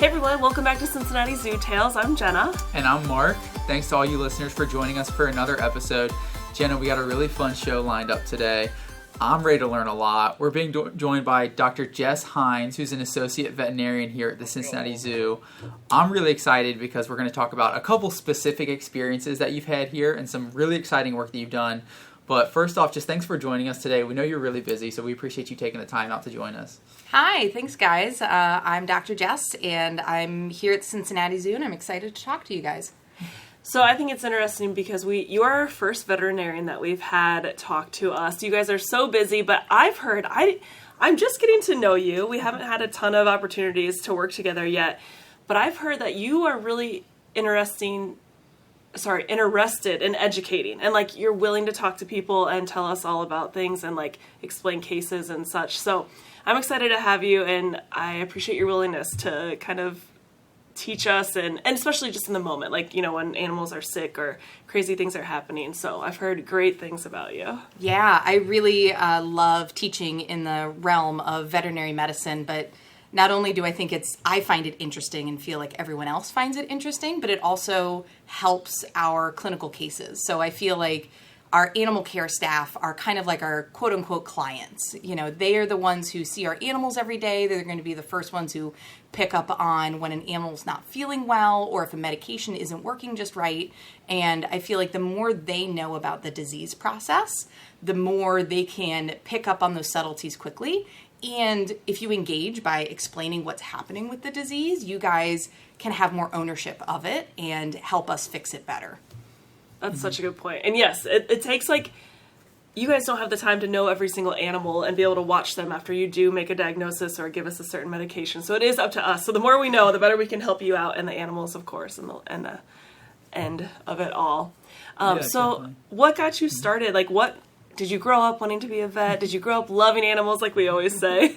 Hey everyone, welcome back to Cincinnati Zoo Tales. I'm Jenna. And I'm Mark. Thanks to all you listeners for joining us for another episode. Jenna, we got a really fun show lined up today. I'm ready to learn a lot. We're being joined by Dr. Jess Heinz, who's an associate veterinarian here at the Cincinnati Zoo. I'm really excited because we're going to talk about a couple specific experiences that you've had here and some really exciting work that you've done. But first off, just thanks for joining us today. We know you're really busy, so we appreciate you taking the time out to join us. Hi, thanks guys. I'm Dr. Jess, and I'm here at the Cincinnati Zoo, and I'm excited to talk to you guys. So I think it's interesting because you are our first veterinarian that we've had talk to us. You guys are so busy, but I've heard, I'm just getting to know you. We haven't had a ton of opportunities to work together yet, but I've heard that you are really interested in educating, and like you're willing to talk to people and tell us all about things and like explain cases and such. So I'm excited to have you, and I appreciate your willingness to kind of teach us and especially just in the moment, like, you know, when animals are sick or crazy things are happening. So I've heard great things about you. Yeah, I really love teaching in the realm of veterinary medicine, but not only do I find it interesting and feel like everyone else finds it interesting, but it also helps our clinical cases. So I feel like our animal care staff are kind of like our quote-unquote clients. You know, they are the ones who see our animals every day. They're going to be the first ones who pick up on when an animal's not feeling well or if a medication isn't working just right. And I feel like the more they know about the disease process, the more they can pick up on those subtleties quickly. And if you engage by explaining what's happening with the disease, you guys can have more ownership of it and help us fix it better. That's such a good point. And yes, it takes like, you guys don't have the time to know every single animal and be able to watch them after you do make a diagnosis or give us a certain medication. So it is up to us. So the more we know, the better we can help you out, and the animals, of course, and the end of it all. So definitely. What got you started? Like, what did you grow up wanting to be a vet? Did you grow up loving animals like we always say?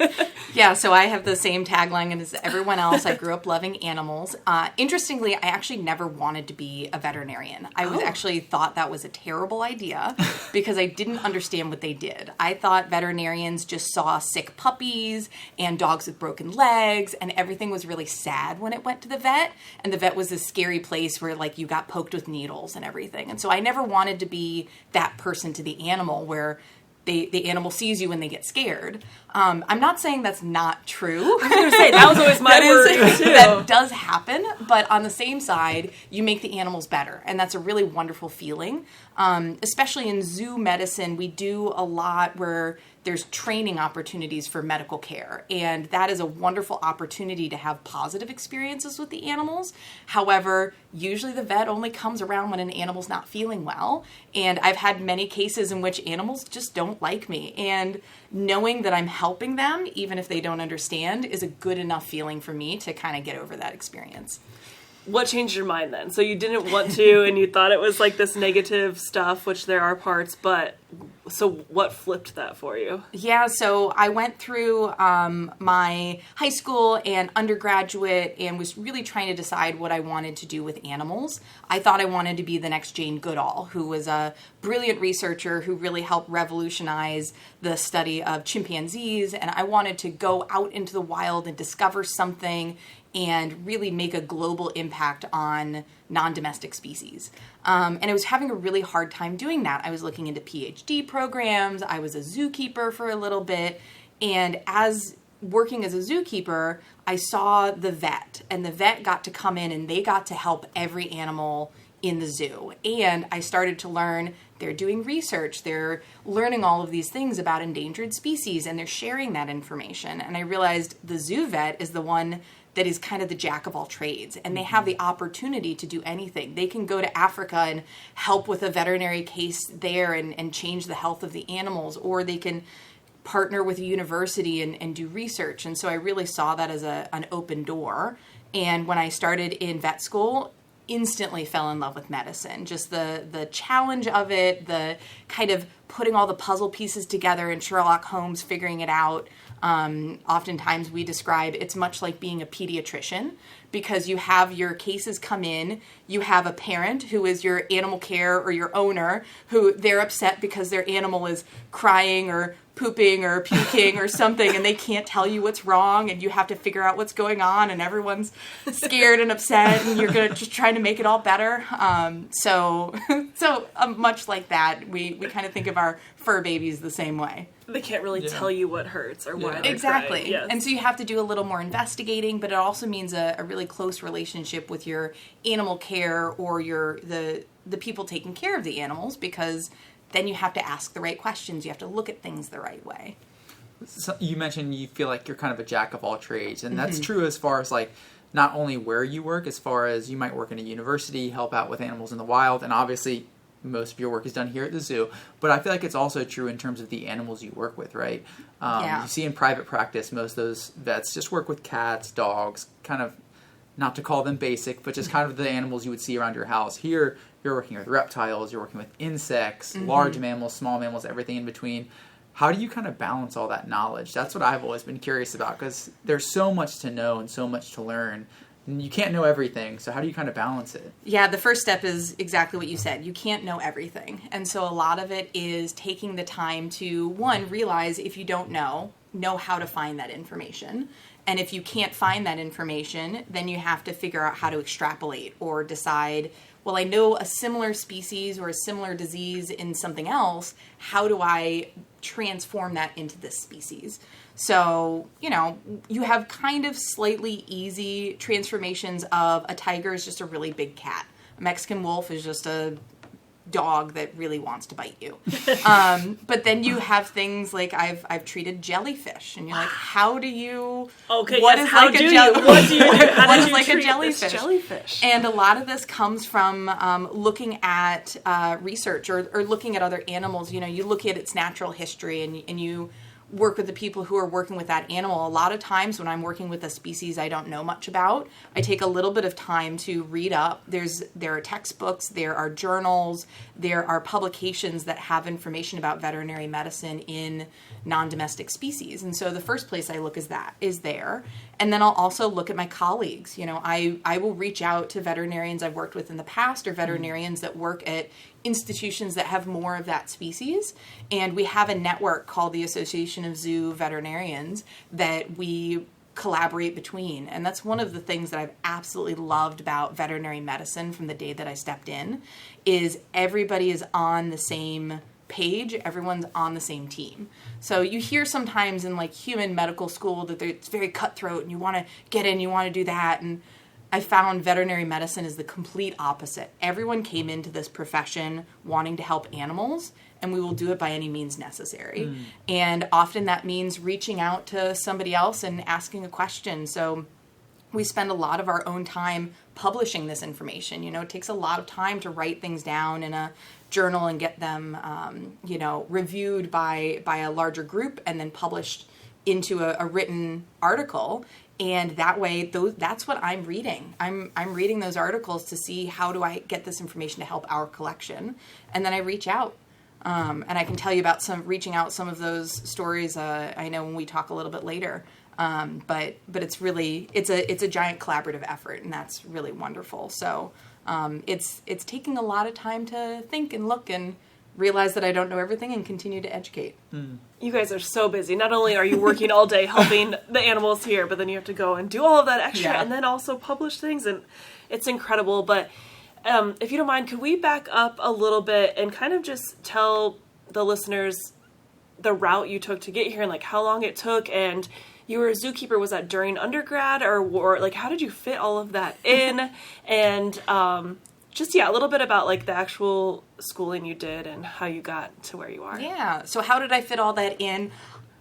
Yeah, so I have the same tagline as everyone else. I grew up loving animals. Interestingly, I actually never wanted to be a veterinarian. I was actually thought that was a terrible idea because I didn't understand what they did. I thought veterinarians just saw sick puppies and dogs with broken legs, and everything was really sad when it went to the vet. And the vet was this scary place where like you got poked with needles and everything. And so I never wanted to be that person to the animal where the animal sees you when they get scared. I'm not saying that's not true. I was going to say, that was always my word too. That does happen, but on the same side, you make the animals better, and that's a really wonderful feeling. Especially in zoo medicine, we do a lot where there's training opportunities for medical care, and that is a wonderful opportunity to have positive experiences with the animals. However, usually the vet only comes around when an animal's not feeling well, and I've had many cases in which animals just don't like me, and knowing that I'm helping them, even if they don't understand, is a good enough feeling for me to kind of get over that experience. What changed your mind then? So you didn't want to, and you thought it was like this negative stuff, which there are parts, but so what flipped that for you? Yeah, so I went through my high school and undergraduate and was really trying to decide what I wanted to do with animals. I thought I wanted to be the next Jane Goodall, who was a brilliant researcher who really helped revolutionize the study of chimpanzees, and I wanted to go out into the wild and discover something and really make a global impact on non-domestic species. And I was having a really hard time doing that. I was looking into PhD programs. I was a zookeeper for a little bit. And as working as a zookeeper, I saw the vet. And the vet got to come in and they got to help every animal in the zoo. And I started to learn they're doing research. They're learning all of these things about endangered species, and they're sharing that information. And I realized the zoo vet is the one that is kind of the jack of all trades, and they have the opportunity to do anything. They can go to Africa and help with a veterinary case there and change the health of the animals, or they can partner with a university and do research. And so I really saw that as an open door. And when I started in vet school, instantly fell in love with medicine. Just the challenge of it, the kind of putting all the puzzle pieces together and Sherlock Holmes figuring it out. Oftentimes we describe it's much like being a pediatrician, because you have your cases come in, you have a parent who is your animal care or your owner, who they're upset because their animal is crying or pooping or puking or something, and they can't tell you what's wrong, and you have to figure out what's going on, and everyone's scared and upset, and you're gonna just trying to make it all better. So much like that, we kind of think of our fur babies the same way. They can't really tell you what hurts or why. Exactly. Yes. And so you have to do a little more investigating, but it also means a really close relationship with your animal care or the people taking care of the animals, because then you have to ask the right questions. You have to look at things the right way. So you mentioned you feel like you're kind of a jack of all trades, and that's true as far as like not only where you work, as far as you might work in a university, help out with animals in the wild, and obviously most of your work is done here at the zoo, but I feel like it's also true in terms of the animals you work with, right? You see in private practice, most of those vets just work with cats, dogs, kind of, not to call them basic, but just kind of the animals you would see around your house. Here, you're working with reptiles, you're working with insects, large mammals, small mammals, everything in between. How do you kind of balance all that knowledge? That's what I've always been curious about, because there's so much to know and so much to learn. You can't know everything, so how do you kind of balance it? Yeah, the first step is exactly what you said. You can't know everything. And so a lot of it is taking the time to, one, realize if you don't know how to find that information. And if you can't find that information, then you have to figure out how to extrapolate or decide, well, I know a similar species or a similar disease in something else. How do I transform that into this species? So, you have kind of slightly easy transformations of a tiger is just a really big cat. A Mexican wolf is just a dog that really wants to bite you. But then you have things like I've treated jellyfish, and you're like, how do you? Okay, what yes, is how like do a you? What do you? How what do is you like a jellyfish? And a lot of this comes from looking at research or looking at other animals. You look at its natural history, and you work with the people who are working with that animal. A lot of times when I'm working with a species I don't know much about, I take a little bit of time to read up. There are textbooks, there are journals, there are publications that have information about veterinary medicine in non-domestic species. And so the first place I look is there. And then I'll also look at my colleagues. I will reach out to veterinarians I've worked with in the past, or veterinarians that work at institutions that have more of that species. And we have a network called the Association of Zoo Veterinarians that we collaborate between. And that's one of the things that I've absolutely loved about veterinary medicine from the day that I stepped in, is everybody is on the same page, everyone's on the same team. So you hear sometimes in like human medical school that it's very cutthroat and you want to get in, you want to do that. And I found veterinary medicine is the complete opposite. Everyone came into this profession wanting to help animals, and we will do it by any means necessary. And often that means reaching out to somebody else and asking a question. So we spend a lot of our own time publishing this information. It takes a lot of time to write things down in a journal and get them, reviewed by a larger group and then published into a written article. And that way, that's what I'm reading. I'm reading those articles to see how do I get this information to help our collection. And then I reach out. And I can tell you about reaching out some of those stories. I know when we talk a little bit later. But it's really, it's a giant collaborative effort, and that's really wonderful. So it's taking a lot of time to think and look and realize that I don't know everything and continue to educate. You guys are so busy. Not only are you working all day helping the animals here, but then you have to go and do all of that extra and then also publish things, and it's incredible. But if you don't mind, could we back up a little bit and kind of just tell the listeners the route you took to get here and like how long it took? And you were a zookeeper, was that during undergrad or like how did you fit all of that in? And a little bit about like the actual schooling you did and how you got to where you are. Yeah. So how did I fit all that in?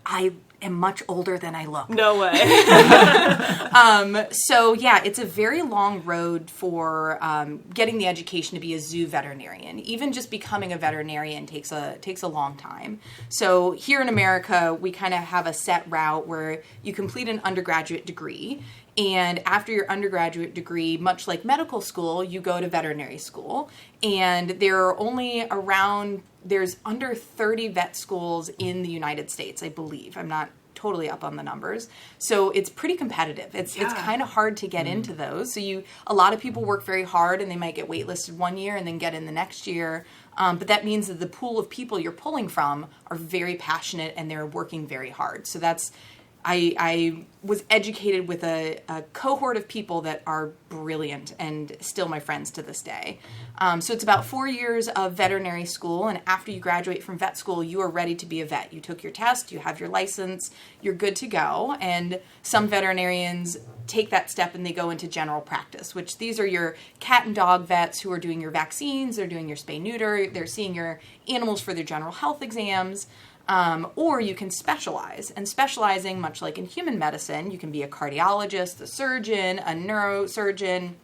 I am much older than I look. No way. It's a very long road for getting the education to be a zoo veterinarian. Even just becoming a veterinarian takes a long time. So here in America, we kind of have a set route where you complete an undergraduate degree. And after your undergraduate degree, much like medical school, you go to veterinary school. And there are only around there's under 30 vet schools in the United States, I believe. I'm not totally up on the numbers. So it's pretty competitive. It's kind of hard to get into those. So a lot of people work very hard and they might get waitlisted one year and then get in the next year. But that means that the pool of people you're pulling from are very passionate and they're working very hard. So I was educated with a cohort of people that are brilliant and still my friends to this day. So it's about 4 years of veterinary school, and after you graduate from vet school, you are ready to be a vet. You took your test, you have your license, you're good to go, and some veterinarians take that step and they go into general practice, which these are your cat and dog vets who are doing your vaccines, they're doing your spay-neuter, they're seeing your animals for their general health exams. Or you can specialize, and specializing, much like in human medicine, you can be a cardiologist, a surgeon, a neurosurgeon.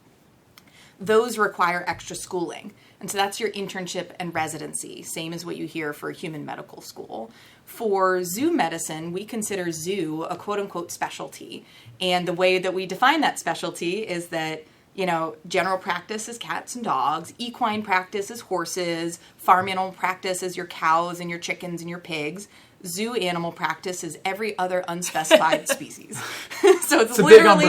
Those require extra schooling. And so that's your internship and residency, same as what you hear for human medical school. For zoo medicine, we consider zoo a quote-unquote specialty. And the way that we define that specialty is that general practice is cats and dogs, equine practice is horses, farm animal practice is your cows and your chickens and your pigs, zoo animal practice is every other unspecified species. So it's literally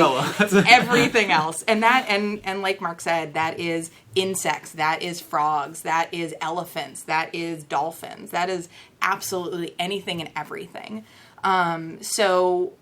everything else. And like Mark said, that is insects, that is frogs, that is elephants, that is dolphins, that is absolutely anything and everything. So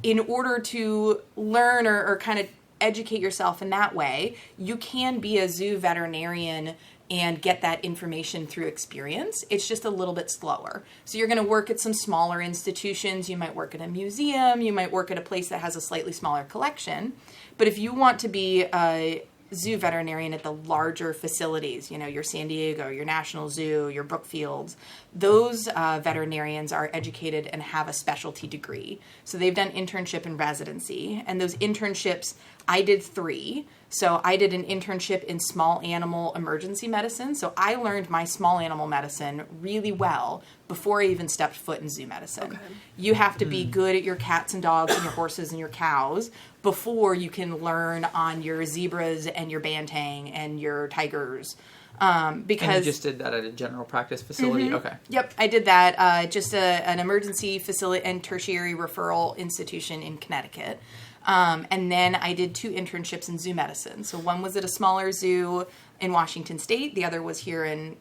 in order to learn or kind of educate yourself in that way, you can be a zoo veterinarian and get that information through experience. It's just a little bit slower. So you're going to work at some smaller institutions. You might work at a museum. You might work at a place that has a slightly smaller collection. But if you want to be a zoo veterinarian at the larger facilities, your San Diego, your National Zoo, your Brookfields, those veterinarians are educated and have a specialty degree. So they've done internship and residency. And those internships, I did 3. So I did an internship in small animal emergency medicine. So I learned my small animal medicine really well before I even stepped foot in zoo medicine. Okay. You have to be good at your cats and dogs and your horses and your cows before you can learn on your zebras and your bantang and your tigers. Because and you just did that at a general practice facility? Mm-hmm. Okay. Yep, I did that. Just an emergency facility and tertiary referral institution in Connecticut. And then I did 2 internships in zoo medicine. So one was at a smaller zoo in Washington State. The other was here in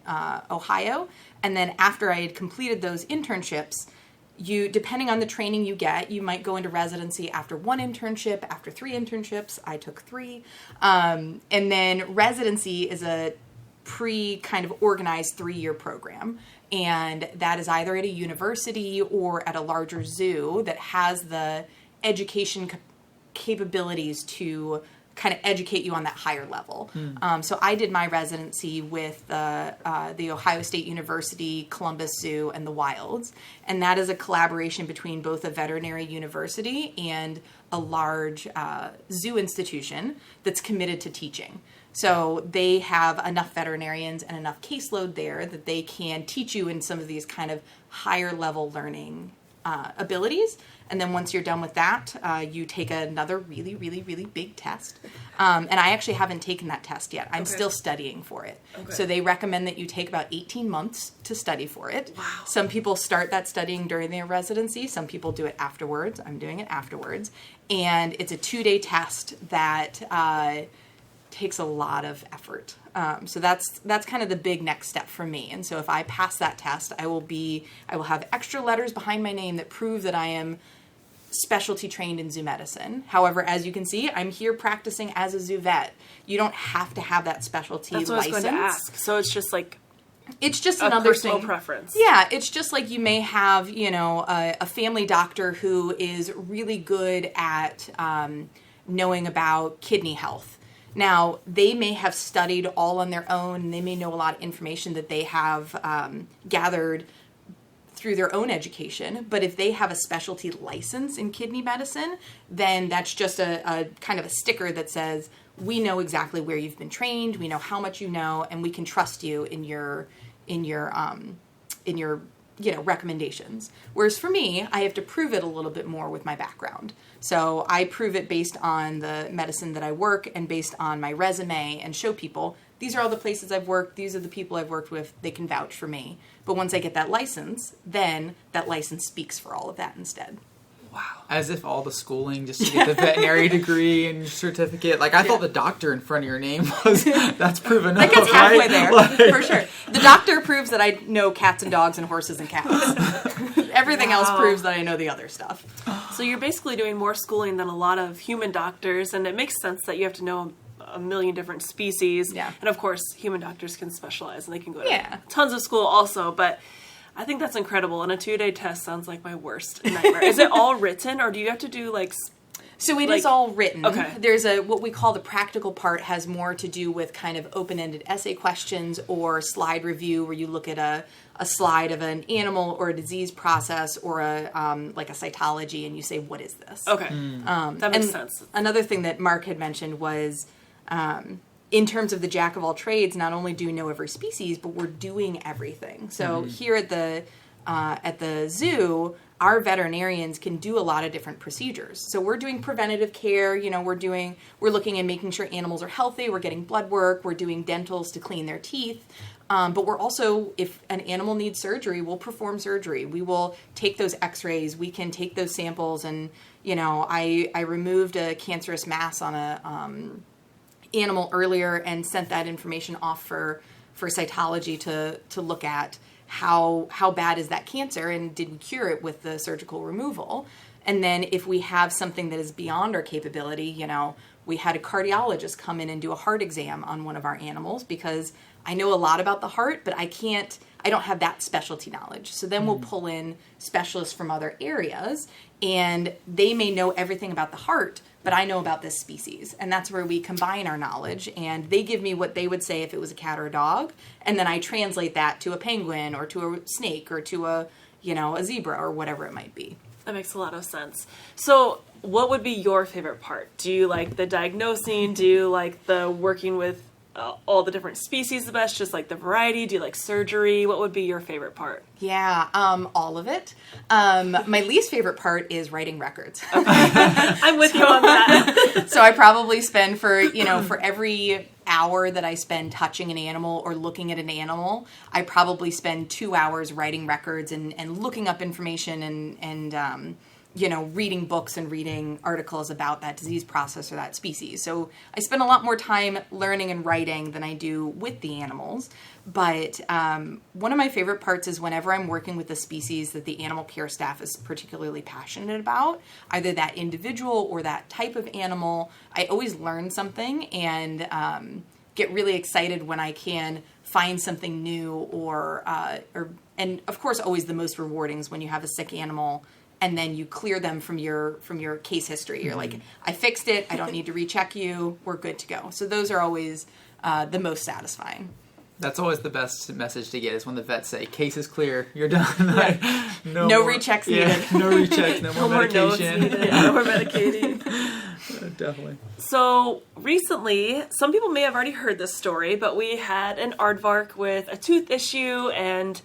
Ohio. And then after I had completed those internships, depending on the training you get, you might go into residency after 1 internship, after 3 internships. I took 3. And then residency is a kind of organized 3-year program. And that is either at a university or at a larger zoo that has the education capabilities to kind of educate you on that higher level. So I did my residency with the Ohio State University, Columbus Zoo, and the Wilds. And that is a collaboration between both a veterinary university and a large zoo institution that's committed to teaching. So they have enough veterinarians and enough caseload there that they can teach you in some of these kind of higher level learning abilities. And then once you're done with that, you take another really, really, really big test. And I actually haven't taken that test yet. I'm still studying for it. Okay. So they recommend that you take about 18 months to study for it. Wow. Some people start that studying during their residency. Some people do it afterwards. I'm doing it afterwards. And it's a 2-day test that takes a lot of effort. So that's kind of the big next step for me. And so if I pass that test, I will have extra letters behind my name that prove that I am specialty trained in zoo medicine. However, as you can see, I'm here practicing as a zoo vet. You don't have to have that specialty license. That's what I was going to ask. So it's just like another personal thing. Preference. Yeah, it's just like you may have, a family doctor who is really good at knowing about kidney health. Now, they may have studied all on their own, and they may know a lot of information that they have gathered through their own education. But if they have a specialty license in kidney medicine, then that's just a kind of a sticker that says, we know exactly where you've been trained, we know how much you know, and we can trust you in your recommendations. Whereas for me, I have to prove it a little bit more with my background. So I prove it based on the medicine that I work and based on my resume and show people these are all the places I've worked, these are the people I've worked with, they can vouch for me. But once I get that license, then that license speaks for all of that instead. Wow. As if all the schooling just to get the veterinary degree and certificate. Like, I thought the doctor in front of your name was, that's proven That up, gets halfway right? there, Like, for sure. The doctor proves that I know cats and dogs and horses and cats. Everything else proves that I know the other stuff. So you're basically doing more schooling than a lot of human doctors, and it makes sense that you have to know a million different species. Yeah. And of course, human doctors can specialize, and they can go to Yeah. tons of school also, but I think that's incredible, and a 2-day test sounds like my worst nightmare. Is it all written, or do you have to do, like... So it is all written. Okay. There's what we call the practical part has more to do with kind of open-ended essay questions or slide review, where you look at a slide of an animal or a disease process or like a cytology, and you say, what is this? Okay. That makes sense. Another thing that Mark had mentioned was, in terms of the jack of all trades, not only do we know every species, but we're doing everything. So here at the zoo, our veterinarians can do a lot of different procedures. So we're doing preventative care. You know, we're looking and making sure animals are healthy. We're getting blood work. We're doing dentals to clean their teeth. But we're also, if an animal needs surgery, we'll perform surgery. We will take those x-rays. We can take those samples. And, you know, I removed a cancerous mass on a animal earlier and sent that information off for cytology to look at how bad is that cancer and did we cure it with the surgical removal. And then if we have something that is beyond our capability, you know, we had a cardiologist come in and do a heart exam on one of our animals because I know a lot about the heart, but I don't have that specialty knowledge. So then we'll pull in specialists from other areas, and they may know everything about the heart, but I know about this species. And that's where we combine our knowledge, and they give me what they would say if it was a cat or a dog, and then I translate that to a penguin or to a snake or to a zebra or whatever it might be. That makes a lot of sense. So what would be your favorite part? Do you like the diagnosing? Do you like the working with all the different species the best? Just like the variety? Do you like surgery? What would be your favorite part? Yeah, all of it. My least favorite part is writing records. Okay. I'm with you on that. So I probably spend for every hour that I spend touching an animal or looking at an animal, I probably spend 2 hours writing records and looking up information and reading books and reading articles about that disease process or that species. So I spend a lot more time learning and writing than I do with the animals. But one of my favorite parts is whenever I'm working with a species that the animal care staff is particularly passionate about, either that individual or that type of animal, I always learn something and get really excited when I can find something new or and of course always the most rewarding is when you have a sick animal and then you clear them from your case history. You're like, I fixed it. I don't need to recheck you. We're good to go. So those are always the most satisfying. That's always the best message to get is when the vets say, case is clear, you're done. Right. no more, rechecks needed. No rechecks, no more medication. No more medicating. Definitely. So recently, some people may have already heard this story, but we had an aardvark with a tooth issue, and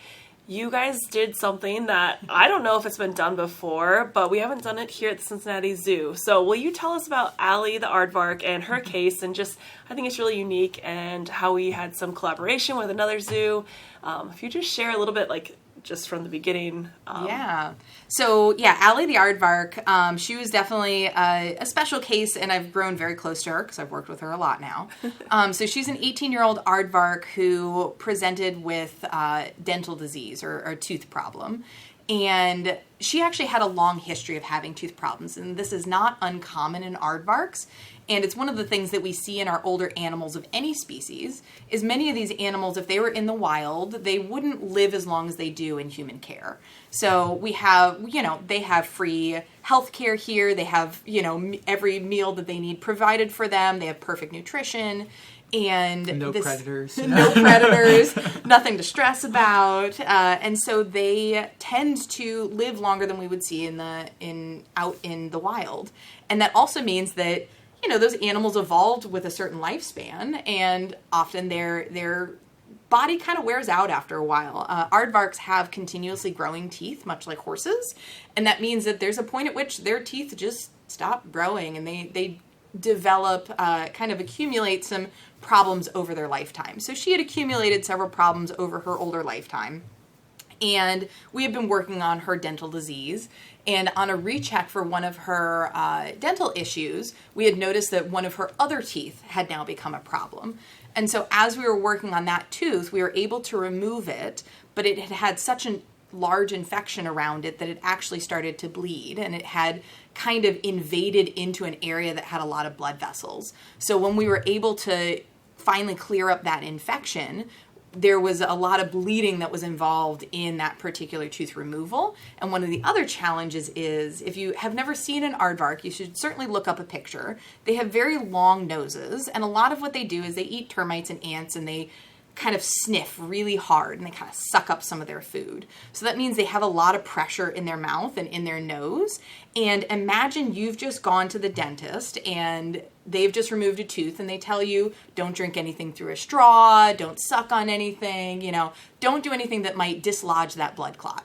you guys did something that I don't know if it's been done before, but we haven't done it here at the Cincinnati Zoo. So will you tell us about Allie the aardvark and her case, and just, I think it's really unique, and how we had some collaboration with another zoo. If you just share a little bit, like, just from the beginning. So Allie the aardvark, she was definitely a special case, and I've grown very close to her because I've worked with her a lot now. So she's an 18-year-old aardvark who presented with dental disease or a tooth problem. And she actually had a long history of having tooth problems, and this is not uncommon in aardvarks. And it's one of the things that we see in our older animals of any species, is many of these animals, if they were in the wild, they wouldn't live as long as they do in human care. So we have, they have free health care here. They have, every meal that they need provided for them. They have perfect nutrition. And no predators. No predators, nothing to stress about. And so they tend to live longer than we would see out in the wild. And that also means that those animals evolved with a certain lifespan, and often their body kind of wears out after a while. Aardvarks have continuously growing teeth, much like horses, and that means that there's a point at which their teeth just stop growing, and they kind of accumulate some problems over their lifetime. So she had accumulated several problems over her older lifetime. And we had been working on her dental disease. And on a recheck for one of her dental issues, we had noticed that one of her other teeth had now become a problem. And so as we were working on that tooth, we were able to remove it, but it had had such a large infection around it that it actually started to bleed, and it had kind of invaded into an area that had a lot of blood vessels. So when we were able to finally clear up that infection, there was a lot of bleeding that was involved in that particular tooth removal. And one of the other challenges is, if you have never seen an aardvark, you should certainly look up a picture. They have very long noses, and a lot of what they do is they eat termites and ants, and they kind of sniff really hard, and they kind of suck up some of their food. So that means they have a lot of pressure in their mouth and in their nose. And imagine you've just gone to the dentist and they've just removed a tooth, and they tell you, don't drink anything through a straw, don't suck on anything, don't do anything that might dislodge that blood clot.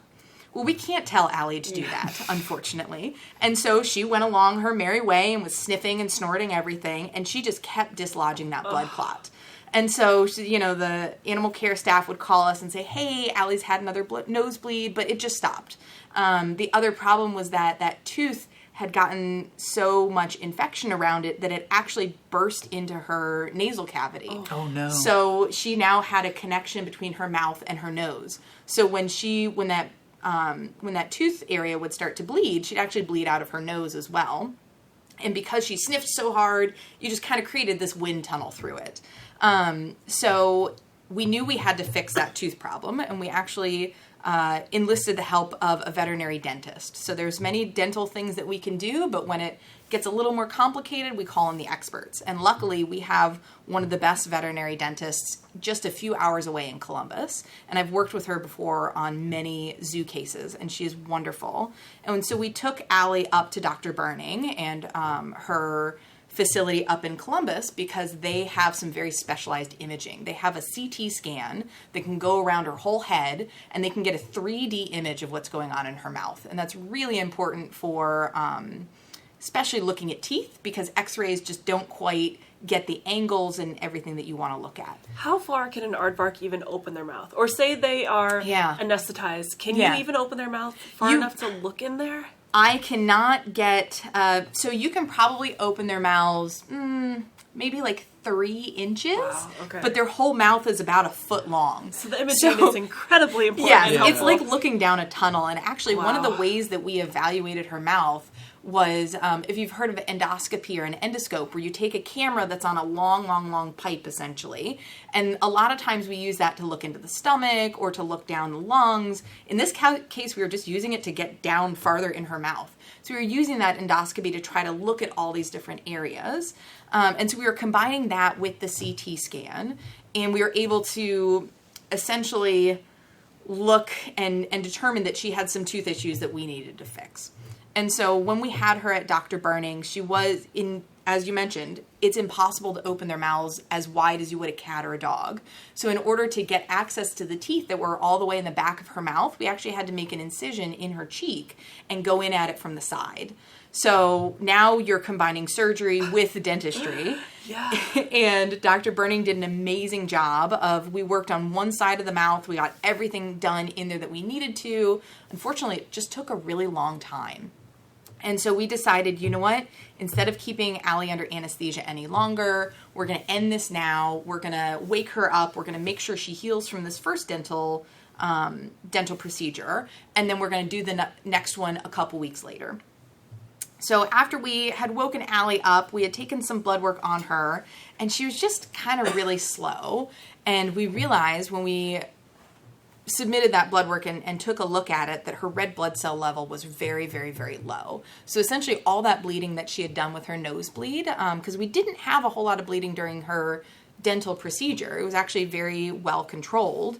Well, we can't tell Allie to do that, unfortunately. And so she went along her merry way and was sniffing and snorting everything, and she just kept dislodging that blood clot. And so, the animal care staff would call us and say, hey, Allie's had another nosebleed, but it just stopped. The other problem was that tooth had gotten so much infection around it that it actually burst into her nasal cavity. Oh no. So she now had a connection between her mouth and her nose. So when that tooth area would start to bleed, she'd actually bleed out of her nose as well. And because she sniffed so hard, you just kind of created this wind tunnel through it. So we knew we had to fix that tooth problem, and we actually enlisted the help of a veterinary dentist. So there's many dental things that we can do, but when it gets a little more complicated, we call in the experts. And luckily, we have one of the best veterinary dentists just a few hours away in Columbus. And I've worked with her before on many zoo cases, and she is wonderful. And so we took Allie up to Dr. Burning and her facility up in Columbus, because they have some very specialized imaging. They have a CT scan that can go around her whole head, and they can get a 3D image of what's going on in her mouth. And that's really important for especially looking at teeth, because x-rays just don't quite get the angles and everything that you want to look at. How far can an aardvark even open their mouth? Or say they are anesthetized. Can you even open their mouth far enough to look in there? I cannot get, so you can probably open their mouths, maybe like 3 inches, but their whole mouth is about a foot long. So the imaging is incredibly important. Yeah, it's like looking down a tunnel. And actually one of the ways that we evaluated her mouth was, if you've heard of an endoscopy or an endoscope, where you take a camera that's on a long pipe, essentially. And a lot of times we use that to look into the stomach or to look down the lungs. In this case, we were just using it to get down farther in her mouth. So we were using that endoscopy to try to look at all these different areas. And so we were combining that with the CT scan, and we were able to essentially look and determine that she had some tooth issues that we needed to fix. And so when we had her at Dr. Burning, she was as you mentioned, it's impossible to open their mouths as wide as you would a cat or a dog. So in order to get access to the teeth that were all the way in the back of her mouth, we actually had to make an incision in her cheek and go in at it from the side. So now you're combining surgery with dentistry. Yeah. And Dr. Burning did an amazing job we worked on one side of the mouth. We got everything done in there that we needed to. Unfortunately, it just took a really long time. And so we decided, you know what? Instead of keeping Allie under anesthesia any longer, we're going to end this now. We're going to wake her up. We're going to make sure she heals from this first dental procedure. And then we're going to do the next one a couple weeks later. So after we had woken Allie up, we had taken some blood work on her, and she was just kind of really slow. And we realized when we submitted that blood work and took a look at it that her red blood cell level was very, very, very low. So essentially all that bleeding that she had done with her nosebleed, because we didn't have a whole lot of bleeding during her dental procedure. It was actually very well controlled.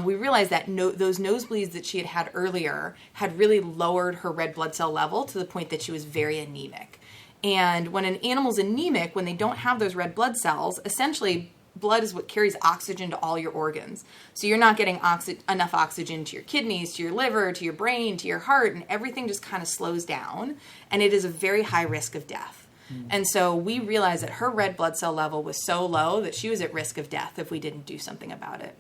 We realized that those nosebleeds that she had had earlier had really lowered her red blood cell level to the point that she was very anemic. And when an animal's anemic, when they don't have those red blood cells, essentially blood is what carries oxygen to all your organs. So you're not getting enough oxygen to your kidneys, to your liver, to your brain, to your heart, and everything just kind of slows down. And it is a very high risk of death. And so we realized that her red blood cell level was so low that she was at risk of death if we didn't do something about it.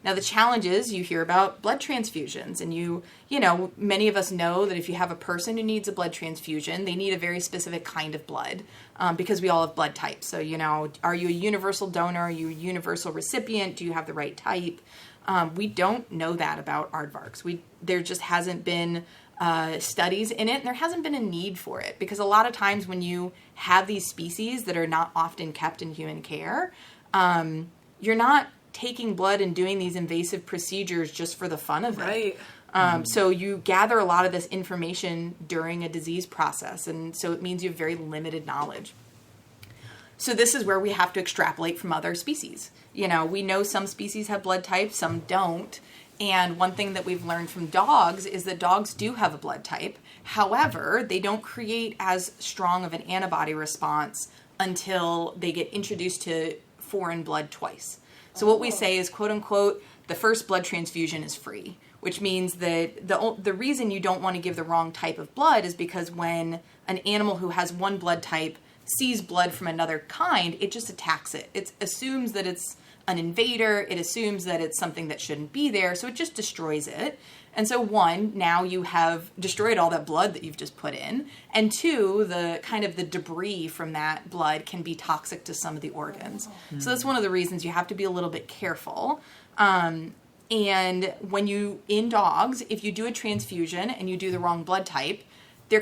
Now, the challenge is you hear about blood transfusions, and you know, many of us know that if you have a person who needs a blood transfusion, they need a very specific kind of blood because we all have blood types. So, you know, are you a universal donor? Are you a universal recipient? Do you have the right type? We don't know that about aardvarks. There just hasn't been studies in it, and there hasn't been a need for it because a lot of times when you have these species that are not often kept in human care, you're not taking blood and doing these invasive procedures just for the fun of it. Right. So you gather a lot of this information during a disease process, and so it means you have very limited knowledge. So this is where we have to extrapolate from other species. You know, we know some species have blood types, some don't. And one thing that we've learned from dogs is that dogs do have a blood type. However, they don't create as strong of an antibody response until they get introduced to foreign blood twice. So what we say is, quote unquote, the first blood transfusion is free, which means that the reason you don't want to give the wrong type of blood is because when an animal who has one blood type sees blood from another kind, it just attacks it. It assumes that it's an invader. It assumes that it's something that shouldn't be there. So it just destroys it. And so one, now you have destroyed all that blood that you've just put in. And two, the kind of the debris from that blood can be toxic to some of the organs. So that's one of the reasons you have to be a little bit careful. And when in dogs, if you do a transfusion and you do the wrong blood type, they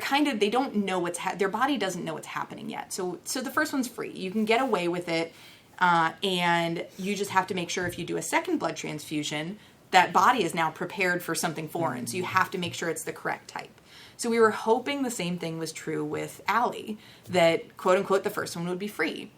don't know their body doesn't know what's happening yet. So the first one's free. You can get away with it. And you just have to make sure if you do a second blood transfusion, that body is now prepared for something foreign. So you have to make sure it's the correct type. So we were hoping the same thing was true with Allie, that quote unquote the first one would be free.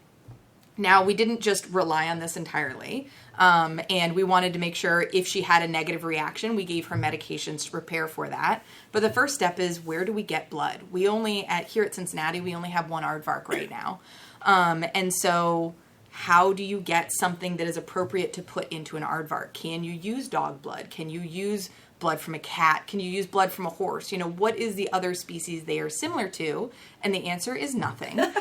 Now, we didn't just rely on this entirely. And we wanted to make sure if she had a negative reaction, we gave her medications to prepare for that. But the first step is, where do we get blood? Here at Cincinnati, we only have one aardvark right now. And so how do you get something that is appropriate to put into an aardvark? Can you use dog blood? Can you use blood from a cat? Can you use blood from a horse? You know, what is the other species they are similar to? And the answer is nothing. Wow.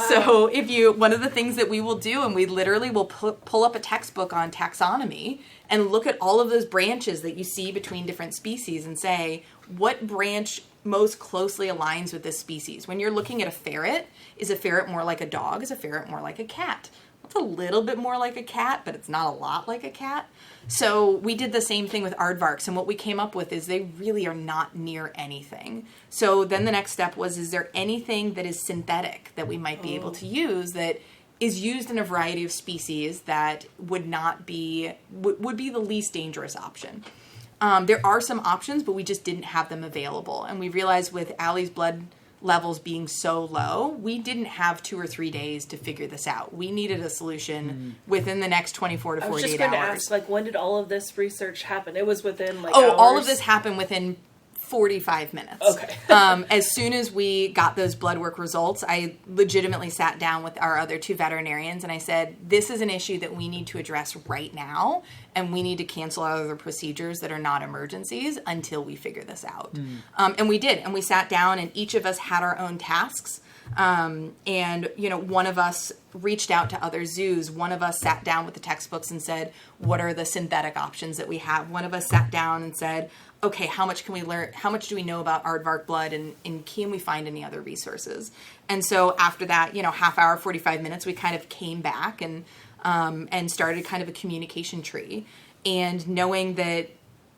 So one of the things that we will do, and we literally will pull up a textbook on taxonomy and look at all of those branches that you see between different species and say, what branch most closely aligns with this species? When you're looking at a ferret, is a ferret more like a dog? Is a ferret more like a cat? It's a little bit more like a cat, but it's not a lot like a cat. So we did the same thing with aardvarks, and what we came up with is they really are not near anything. So then the next step was, is there anything that is synthetic that we might be able to use that is used in a variety of species that would be the least dangerous option? There are some options, but we just didn't have them available. And we realized with Allie's blood levels being so low, we didn't have 2 or 3 days to figure this out. We needed a solution within the next 24 to 48 hours. I was just going to ask, when did all of this research happen? It was within hours? All of this happened within 45 minutes. Okay. As soon as we got those blood work results, I legitimately sat down with our other 2 veterinarians and I said, this is an issue that we need to address right now, and we need to cancel our other procedures that are not emergencies until we figure this out. And we did. And we sat down, and each of us had our own tasks. And, one of us reached out to other zoos. One of us sat down with the textbooks and said, what are the synthetic options that we have? One of us sat down and said, okay, how much can we learn? How much do we know about aardvark blood, and can we find any other resources? And so after that, half hour, 45 minutes, we kind of came back and started kind of a communication tree. And knowing that,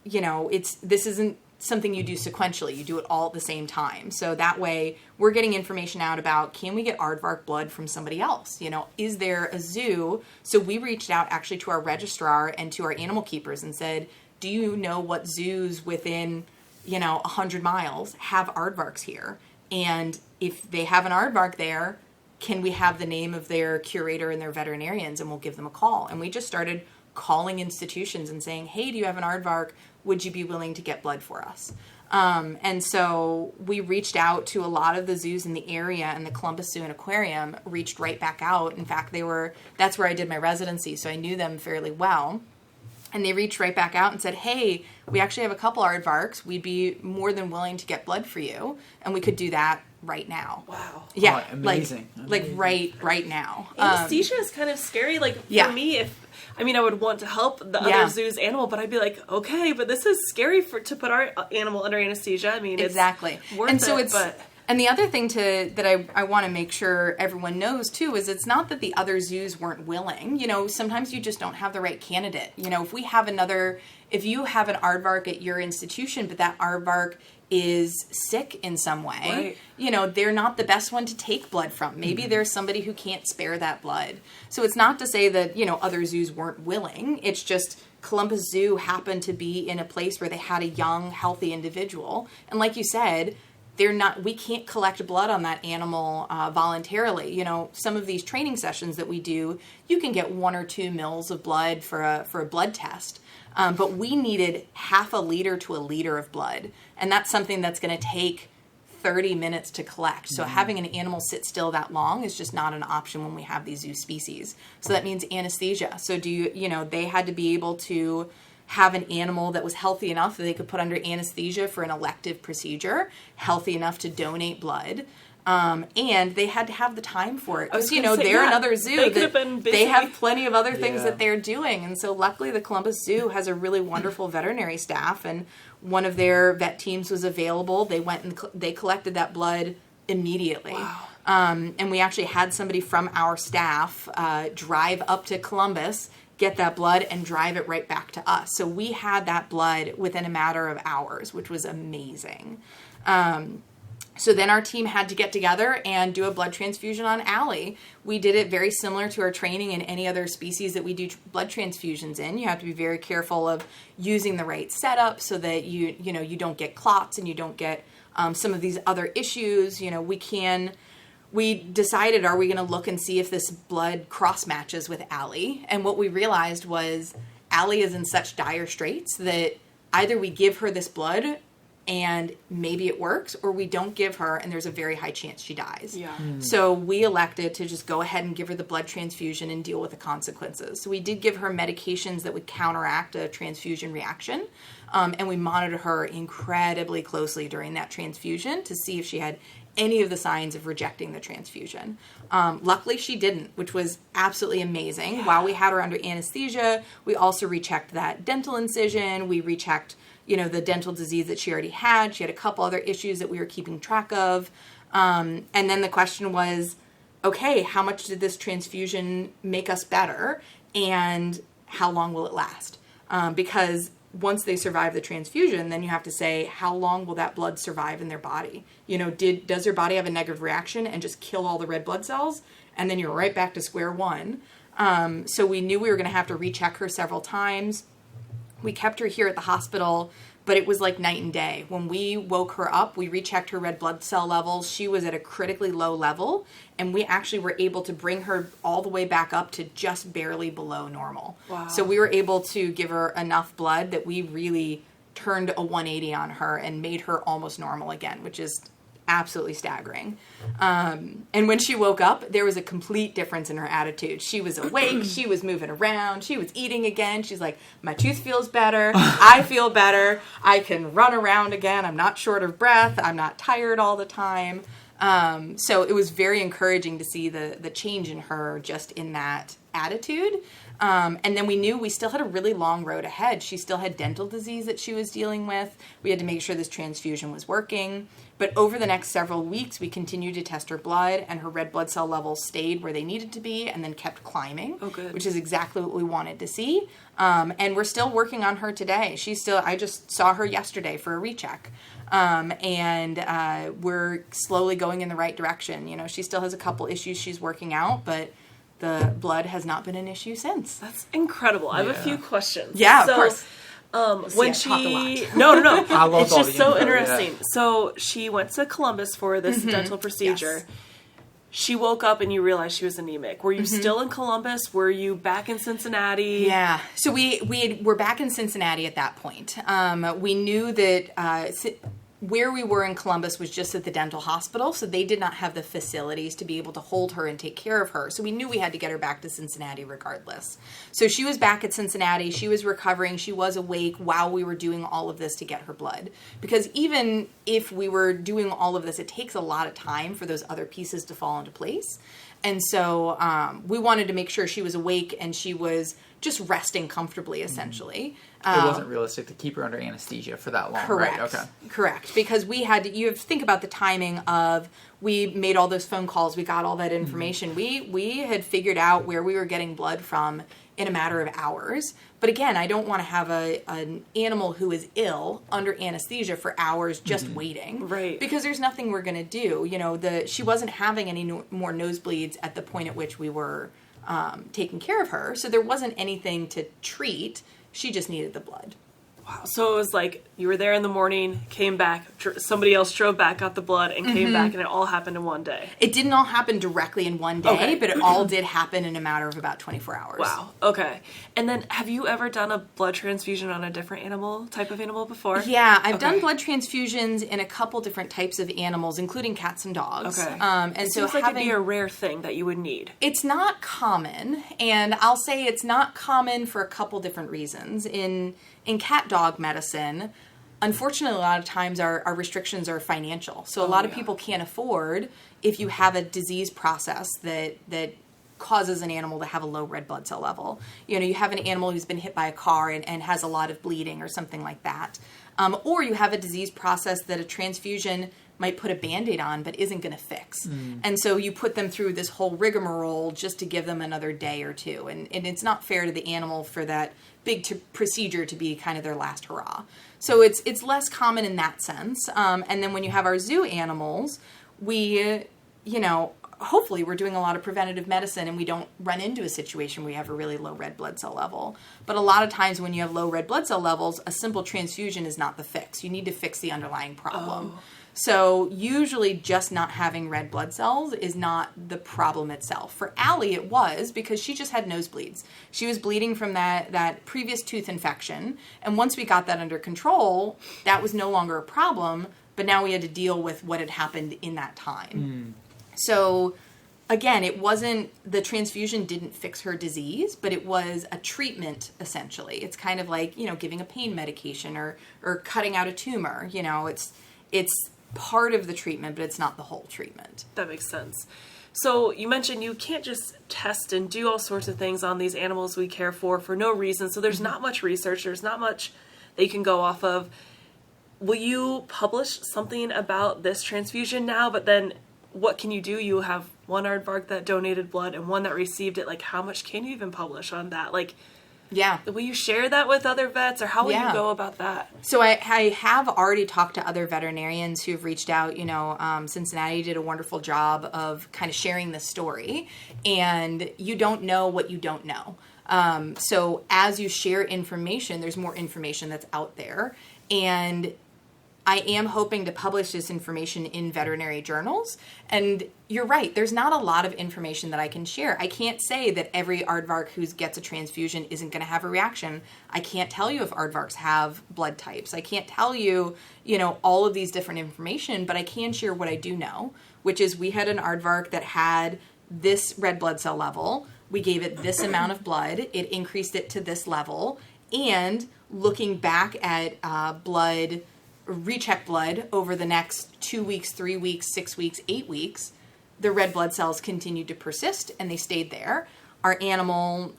this isn't something you do sequentially, you do it all at the same time. So that way we're getting information out about, can we get aardvark blood from somebody else? Is there a zoo? So we reached out actually to our registrar and to our animal keepers and said, do you know what zoos within, 100 miles have aardvarks here? And if they have an aardvark there, can we have the name of their curator and their veterinarians, and we'll give them a call? And we just started calling institutions and saying, hey, do you have an aardvark? Would you be willing to get blood for us? And so we reached out to a lot of the zoos in the area, and the Columbus Zoo and Aquarium reached right back out. In fact, that's where I did my residency, so I knew them fairly well. And they reached right back out and said, hey, we actually have a couple aardvarks. We'd be more than willing to get blood for you. And we could do that right now. Wow. Yeah, Oh, amazing. Like right now. Anesthesia is kind of scary. Like for me, I would want to help the other zoo's animal, but I'd be like, okay, but this is scary to put our animal under anesthesia. I mean, exactly. It's worth it. And the other thing that I want to make sure everyone knows too is it's not that the other zoos weren't willing. Sometimes you just don't have the right candidate. If you have an aardvark at your institution, but that aardvark is sick in some way, they're not the best one to take blood from. Maybe there's somebody who can't spare that blood. So it's not to say that, other zoos weren't willing. It's just Columbus Zoo happened to be in a place where they had a young, healthy individual. And like you said, we can't collect blood on that animal voluntarily. Some of these training sessions that we do, you can get 1 or 2 mils of blood for a blood test. But we needed half a liter to a liter of blood. And that's something that's going to take 30 minutes to collect. So having an animal sit still that long is just not an option when we have these zoo species. So that means anesthesia. So they had to be able to have an animal that was healthy enough that they could put under anesthesia for an elective procedure, healthy enough to donate blood. And they had to have the time for it. Because, they're another zoo. They have plenty of other things that they're doing. And so luckily the Columbus Zoo has a really wonderful veterinary staff. And one of their vet teams was available. They went and they collected that blood immediately. Wow. And we actually had somebody from our staff drive up to Columbus, get that blood, and drive it right back to us. So we had that blood within a matter of hours, which was amazing. So then our team had to get together and do a blood transfusion on Allie. We did it very similar to our training in any other species that we do blood transfusions in. You have to be very careful of using the right setup so that you don't get clots and you don't get some of these other issues. We decided, are we going to look and see if this blood cross matches with Allie? And what we realized was Allie is in such dire straits that either we give her this blood and maybe it works, or we don't give her and there's a very high chance she dies. Yeah. So we elected to just go ahead and give her the blood transfusion and deal with the consequences. So we did give her medications that would counteract a transfusion reaction, and we monitored her incredibly closely during that transfusion to see if she had any of the signs of rejecting the transfusion. Luckily she didn't, which was absolutely amazing. Yeah. While we had her under anesthesia, we also rechecked that dental incision. We rechecked the dental disease that she already had. She had a couple other issues that we were keeping track of. And then the question was, okay, how much did this transfusion make us better? And how long will it last? Because once they survive the transfusion, then you have to say, how long will that blood survive in their body? Does their body have a negative reaction and just kill all the red blood cells? And then you're right back to square one. So we knew we were going to have to recheck her several times. We kept her here at the hospital, but it was like night and day. When we woke her up, we rechecked her red blood cell levels. She was at a critically low level, and we actually were able to bring her all the way back up to just barely below normal. Wow. So we were able to give her enough blood that we really turned a 180 on her and made her almost normal again, which is absolutely staggering. And when she woke up, there was a complete difference in her attitude. She was awake. She was moving around. She was eating again. She's like, my tooth feels better. I feel better. I can run around again. I'm not short of breath. I'm not tired all the time. So it was very encouraging to see the change in her just in that attitude. And then we knew we still had a really long road ahead. She still had dental disease that she was dealing with. We had to make sure this transfusion was working. But over the next several weeks, we continued to test her blood, and her red blood cell levels stayed where they needed to be and then kept climbing, which is exactly what we wanted to see. And we're still working on her today. I just saw her yesterday for a recheck. And we're slowly going in the right direction. She still has a couple issues she's working out, but the blood has not been an issue since. That's incredible. I have a few questions. Yeah, of course. When she no it's just so interesting. Yeah. So she went to Columbus for this dental procedure. Yes. She woke up and you realized she was anemic. Were you still in Columbus? Were you back in Cincinnati? Yeah. So we were back in Cincinnati at that point. We knew that where we were in Columbus was just at the dental hospital, so they did not have the facilities to be able to hold her and take care of her. So we knew we had to get her back to Cincinnati regardless. So she was back at Cincinnati. She was recovering. She was awake while we were doing all of this to get her blood. Because even if we were doing all of this, it takes a lot of time for those other pieces to fall into place. And so we wanted to make sure she was awake and she was just resting comfortably, essentially. It wasn't realistic to keep her under anesthesia for that long, correct, right? Okay. Correct. Because you have to think about the timing of, we made all those phone calls, we got all that information. We had figured out where we were getting blood from in a matter of hours. But again, I don't want to have an animal who is ill under anesthesia for hours just waiting. Right. Because there's nothing we're going to do. You know, she wasn't having any more nosebleeds at the point at which we were taking care of her. So there wasn't anything to treat. She just needed the blood. Wow. So it was like you were there in the morning, came back, somebody else drove back, got the blood, and came back, and it all happened in one day. It didn't all happen directly in one day, Okay. but it all did happen in a matter of about 24 hours. Wow. Okay. And then have you ever done a blood transfusion on a different type of animal before? Yeah, I've done blood transfusions in a couple different types of animals, including cats and dogs. Okay. And It so seems like it'd be a rare thing that you would need. it's not common, and I'll say it's not common for a couple different reasons. In cat dog medicine, unfortunately, a lot of times our restrictions are financial. So a lot of people can't afford, if you have a disease process that causes an animal to have a low red blood cell level. You know, you have an animal who's been hit by a car and has a lot of bleeding or something like that. Or you have a disease process that a transfusion might put a Band-Aid on but isn't going to fix. And so you put them through this whole rigmarole just to give them another day or two. And it's not fair to the animal for that big procedure to be kind of their last hurrah. So it's less common in that sense. And then when you have our zoo animals, we, hopefully we're doing a lot of preventative medicine and we don't run into a situation where you have a really low red blood cell level. But a lot of times when you have low red blood cell levels, a simple transfusion is not the fix. You need to fix the underlying problem. Oh. So usually just not having red blood cells is not the problem itself. For Allie, it was because she just had nosebleeds. She was bleeding from that previous tooth infection. And once we got that under control, that was no longer a problem. But now we had to deal with what had happened in that time. So again, it wasn't, the transfusion didn't fix her disease, but it was a treatment, essentially. It's kind of like, giving a pain medication or cutting out a tumor. It's part of the treatment, but it's not the whole treatment. That makes sense. So you mentioned you can't just test and do all sorts of things on these animals we care for no reason. So there's not much research. There's not much that you can go off of. Will you publish something about this transfusion now? But then what can you do? You have one aardvark that donated blood and one that received it. Like, how much can you even publish on that? Like, yeah. Will you share that with other vets, or how will you go about that? So I have already talked to other veterinarians who have reached out. Cincinnati did a wonderful job of kind of sharing this story, and you don't know what you don't know. So as you share information, there's more information that's out there, and I am hoping to publish this information in veterinary journals. And you're right, there's not a lot of information that I can share. I can't say that every aardvark who gets a transfusion isn't going to have a reaction. I can't tell you if aardvarks have blood types. I can't tell you, all of these different information, but I can share what I do know, which is we had an aardvark that had this red blood cell level. We gave it this amount of blood. It increased it to this level. And looking back at recheck blood over the next 2 weeks, 3 weeks, 6 weeks, 8 weeks, the red blood cells continued to persist and they stayed there. Our animal,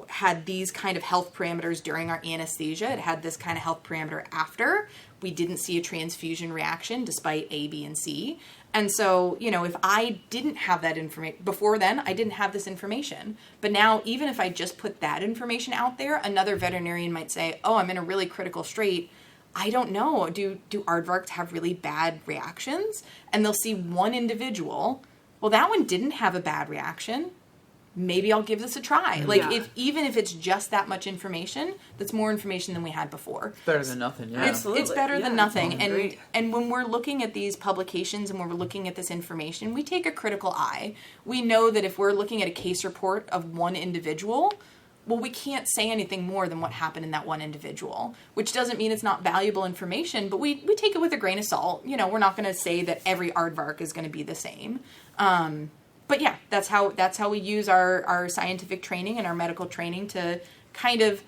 had these kind of health parameters during our anesthesia. It had this kind of health parameter after. We didn't see a transfusion reaction despite A, B, and C. And so, if I didn't have that information, before then, I didn't have this information. But now, even if I just put that information out there, another veterinarian might say, oh, I'm in a really critical state. I don't know. Do aardvarks have really bad reactions? And they'll see one individual. Well, that one didn't have a bad reaction. Maybe I'll give this a try. Even if it's just that much information, that's more information than we had before. It's better than nothing, yeah. Absolutely. It's better than nothing. Great. And when we're looking at these publications and when we're looking at this information, we take a critical eye. We know that if we're looking at a case report of one individual, well, we can't say anything more than what happened in that one individual, which doesn't mean it's not valuable information, but we take it with a grain of salt. You know, we're not going to say that every aardvark is going to be the same. But yeah, that's how we use our scientific training and our medical training to kind of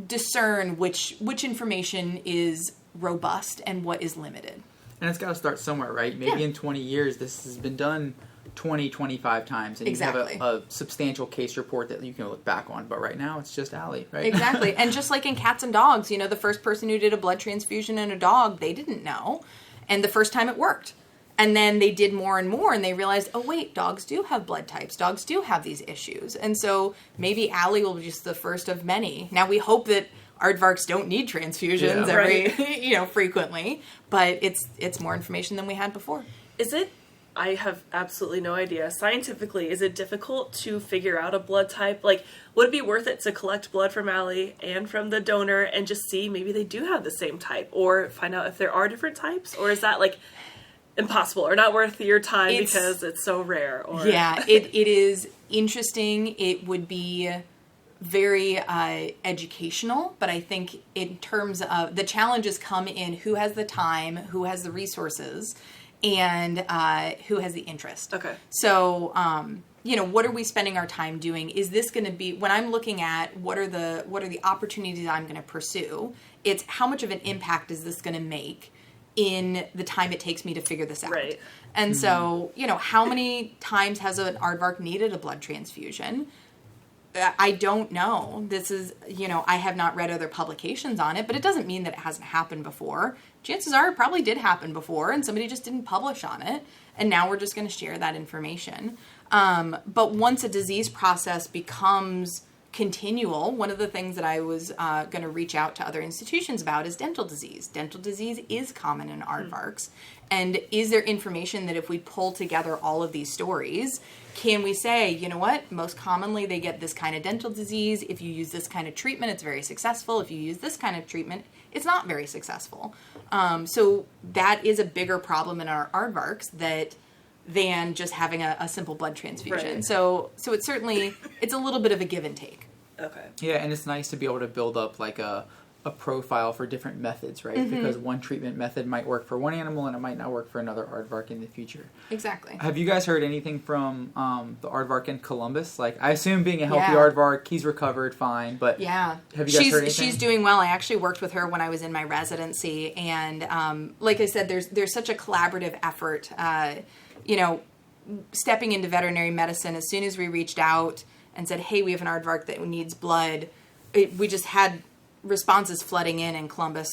discern which information is robust and what is limited. And it's got to start somewhere, right? Maybe in 20 years, this has been done 20, 25 times, and you have a substantial case report that you can look back on. But right now, it's just Allie, right? Exactly. And just like in cats and dogs, you know, the first person who did a blood transfusion in a dog, they didn't know. And the first time it worked. And then they did more and more, and they realized, oh, wait, dogs do have blood types. Dogs do have these issues. And so maybe Allie will be just the first of many. Now, we hope that aardvarks don't need transfusions frequently, but it's more information than we had before. Is it, I have absolutely no idea, scientifically, is it difficult to figure out a blood type? Like, would it be worth it to collect blood from Allie and from the donor and just see maybe they do have the same type, or find out if there are different types? Or is that, like, impossible or not worth your time because it's so rare? Or... Yeah, it is interesting. It would be very educational, but I think in terms of the challenges come in who has the time, who has the resources, and who has the interest. Okay. So, what are we spending our time doing? Is this going to be, when I'm looking at what are the opportunities I'm going to pursue, it's how much of an impact is this going to make in the time it takes me to figure this out. Right. And so, how many times has an aardvark needed a blood transfusion? I don't know. This is, I have not read other publications on it, but it doesn't mean that it hasn't happened before. Chances are it probably did happen before, and somebody just didn't publish on it, and now we're just going to share that information. But once a disease process becomes continual, one of the things that I was going to reach out to other institutions about is dental disease. Dental disease is common in aardvarks. And is there information that if we pull together all of these stories, can we say, you know what, most commonly they get this kind of dental disease. If you use this kind of treatment, it's very successful. If you use this kind of treatment, it's not very successful. So that is a bigger problem in our aardvarks than just having a simple blood transfusion. Right. So it's certainly, it's a little bit of a give and take. Okay. Yeah, and it's nice to be able to build up like a profile for different methods, right? Mm-hmm. Because one treatment method might work for one animal and it might not work for another aardvark in the future. Exactly. Have you guys heard anything from the aardvark in Columbus? Like, I assume being a healthy aardvark, he's recovered fine, but have you guys heard anything? She's doing well. I actually worked with her when I was in my residency, and like I said, there's such a collaborative effort. Stepping into veterinary medicine, as soon as we reached out and said, hey, we have an aardvark that needs blood, we just had responses flooding in Columbus.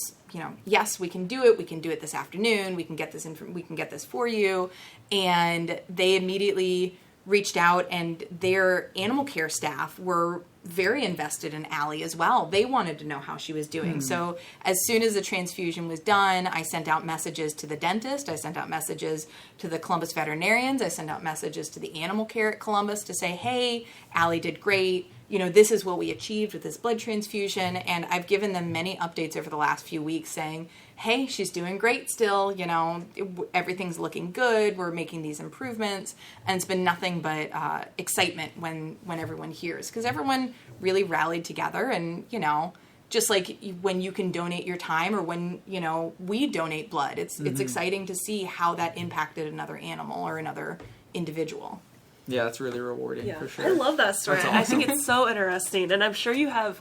Yes, we can do it. We can do it this afternoon. We can get this for you. And they immediately reached out, and their animal care staff were very invested in Allie as well. They wanted to know how she was doing. So as soon as the transfusion was done, I sent out messages to the dentist. I sent out messages to the Columbus veterinarians. I sent out messages to the animal care at Columbus to say, hey, Allie did great. This is what we achieved with this blood transfusion. And I've given them many updates over the last few weeks saying, hey, she's doing great still. Everything's looking good. We're making these improvements. And it's been nothing but excitement when everyone hears. Because everyone really rallied together. And, just like when you can donate your time or when, we donate blood, it's exciting to see how that impacted another animal or another individual. Yeah, that's really rewarding, for sure. I love that story. Awesome. I think it's so interesting, and I'm sure you have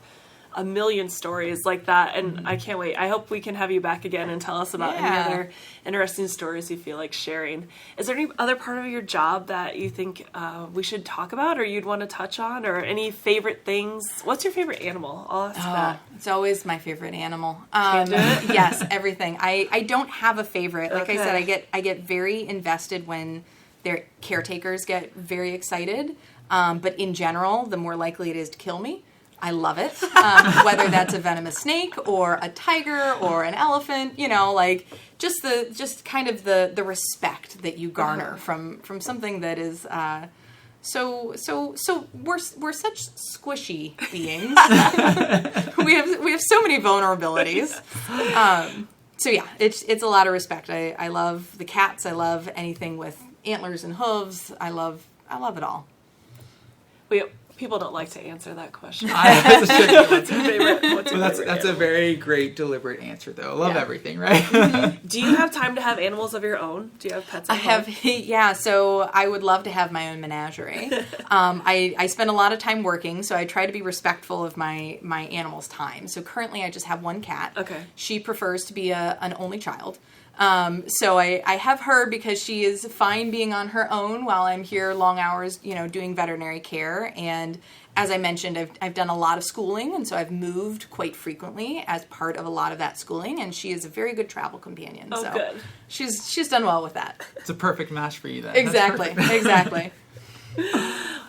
a million stories like that, and I can't wait. I hope we can have you back again and tell us about any other interesting stories you feel like sharing. Is there any other part of your job that you think we should talk about or you'd want to touch on, or any favorite things? What's your favorite animal? I'll ask that. It's always my favorite animal. Yes, everything. I don't have a favorite. Like I said, I get very invested when their caretakers get very excited. But in general, the more likely it is to kill me. I love it. Whether that's a venomous snake or a tiger or an elephant, just kind of the respect that you garner from something that is so we're such squishy beings. we have so many vulnerabilities. So yeah, it's a lot of respect. I love the cats. I love anything with antlers and hooves. I love it all. People don't like to answer that question. That's a tricky one. What's your favorite? That's a very great deliberate answer, though. I love everything, right? Do you have time to have animals of your own? Do you have pets at home? So I would love to have my own menagerie. I spend a lot of time working, so I try to be respectful of my animals' time. So currently I just have one cat. Okay. She prefers to be an only child. So I have her because she is fine being on her own while I'm here long hours, doing veterinary care. And as I mentioned, I've done a lot of schooling, and so I've moved quite frequently as part of a lot of that schooling. And she is a very good travel companion. Oh, so good. She's done well with that. It's a perfect match for you then. Exactly.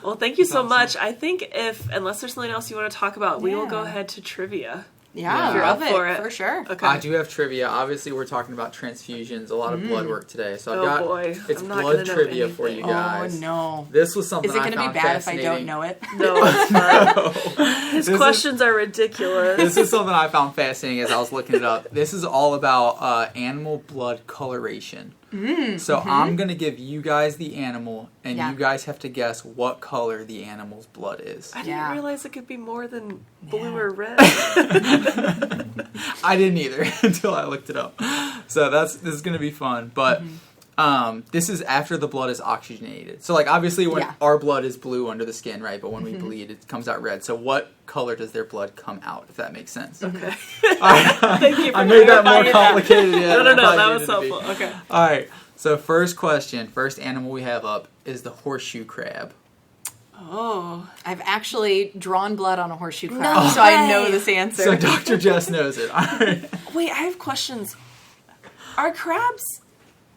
Well, thank you so much. I think unless there's something else you want to talk about, we will go ahead to trivia. Yeah, if you're love up it, for it. for sure. Okay. I do have trivia. Obviously, we're talking about transfusions, a lot of blood work today. So I've got I'm not blood gonna know trivia for you anything. guys. Oh, no. This was something Is it I going to be found bad if I fascinating. don't know it? No, it's fine. His questions are ridiculous. This is something I found fascinating as I was looking it up. This is all about animal blood coloration. So I'm going to give you guys the animal, and you guys have to guess what color the animal's blood is. I didn't realize it could be more than blue or red. I didn't either until I looked it up. So this is going to be fun. But this is after the blood is oxygenated. So obviously when our blood is blue under the skin, right? But when we bleed, it comes out red. So what color does their blood come out, if that makes sense? Okay. Thank you for I made that more complicated. No, that was helpful. Okay. All right. So first animal we have up is the horseshoe crab. Oh. I've actually drawn blood on a horseshoe crab, so I know this answer. So Dr. Jess knows it. All right. Wait, I have questions. Are crabs...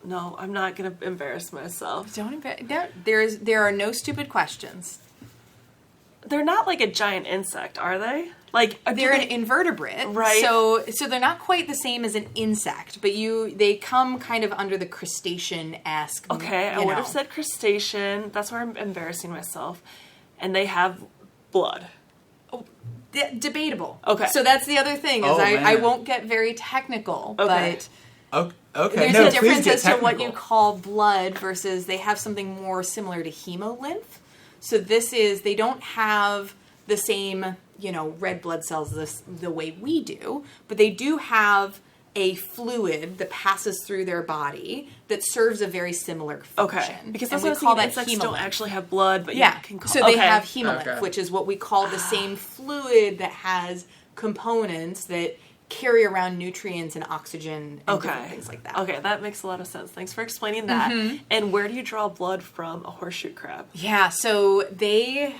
No, I'm not going to embarrass myself. There are no stupid questions. They're not like a giant insect, are they? They're an invertebrate, right? So they're not quite the same as an insect, but they come kind of under the crustacean-esque. Okay, I would have said crustacean. That's where I'm embarrassing myself. And they have blood. Debatable. Okay, so that's the other thing is I won't get very technical, but. Okay. There's a difference as to what you call blood versus they have something more similar to hemolymph. So they don't have the same, red blood cells the way we do, but they do have a fluid that passes through their body that serves a very similar function. Okay, because that's what I was thinking. Insects don't actually have blood, but you can call... So they have hemolymph, which is what we call the same fluid that has components that carry around nutrients and oxygen and different things like that. Okay, that makes a lot of sense. Thanks for explaining that. And where do you draw blood from a horseshoe crab? Yeah, so they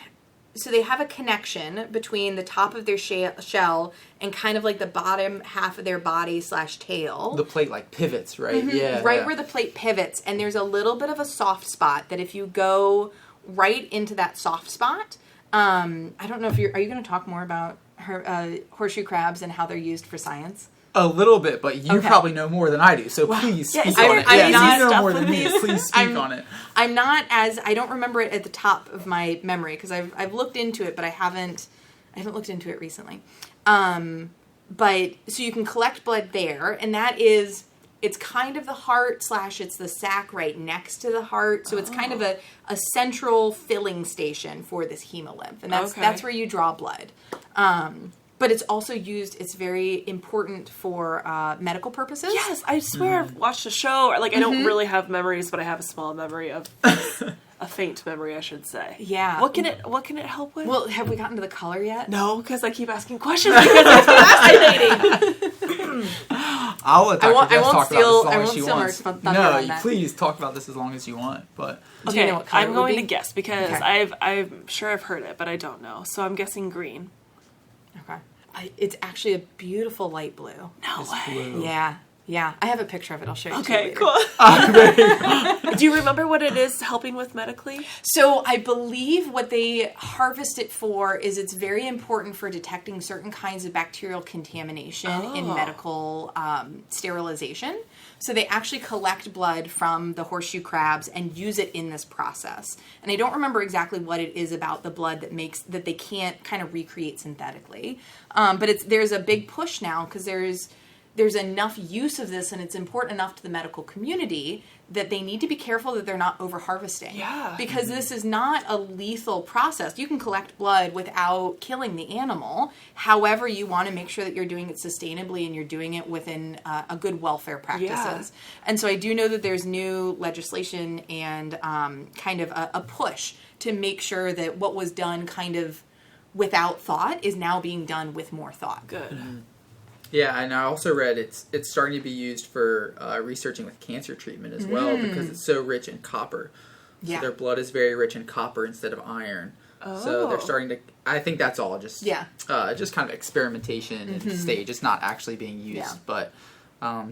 have a connection between the top of their shell and kind of the bottom half of their body / tail. The plate pivots, right? Yeah. Where the plate pivots, and there's a little bit of a soft spot that if you go right into that soft spot, I don't know if are you going to talk more about horseshoe crabs and how they're used for science? A little bit, but you probably know more than I do, so please speak on it. You know more than me, please speak on it. I don't remember it at the top of my memory because I've looked into it, but I haven't looked into it recently. But so you can collect blood there, and it's kind of the heart / it's the sac right next to the heart, so it's kind of a central filling station for this hemolymph, and that's where you draw blood. But it's also used, it's very important for medical purposes. Yes, I swear I've watched a show, I don't really have memories, but I have a small memory of, a faint memory, I should say. Yeah. What can it help with? Well, have we gotten to the color yet? No, because I keep asking questions because it's fascinating. I'll let Dr. Jess talk about this as long as she wants. No, please talk about this as long as you want, but... Okay, do you know what color I'm it going would to be? guess because I'm sure I've heard it, but I don't know. So I'm guessing green. Okay. It's actually a beautiful light blue. No way. Blue. Yeah. I have a picture of it. I'll show you. Okay, later. cool. Do you remember what it is helping with medically? So I believe what they harvest it for is it's very important for detecting certain kinds of bacterial contamination in medical sterilization. So they actually collect blood from the horseshoe crabs and use it in this process. And I don't remember exactly what it is about the blood that they can't kind of recreate synthetically. But there's a big push now because there's enough use of this and it's important enough to the medical community that they need to be careful that they're not over harvesting. Yeah. Because this is not a lethal process. You can collect blood without killing the animal. However, you want to make sure that you're doing it sustainably and you're doing it within a good welfare practices. Yeah. And so I do know that there's new legislation and kind of a push to make sure that what was done kind of without thought is now being done with more thought. Good. Mm-hmm. Yeah, and I also read it's starting to be used for researching with cancer treatment as well because it's so rich in copper. So Yeah. their blood is very rich in copper instead of iron. So they're starting to. I think that's all just just kind of experimentation and stage. It's not actually being used, but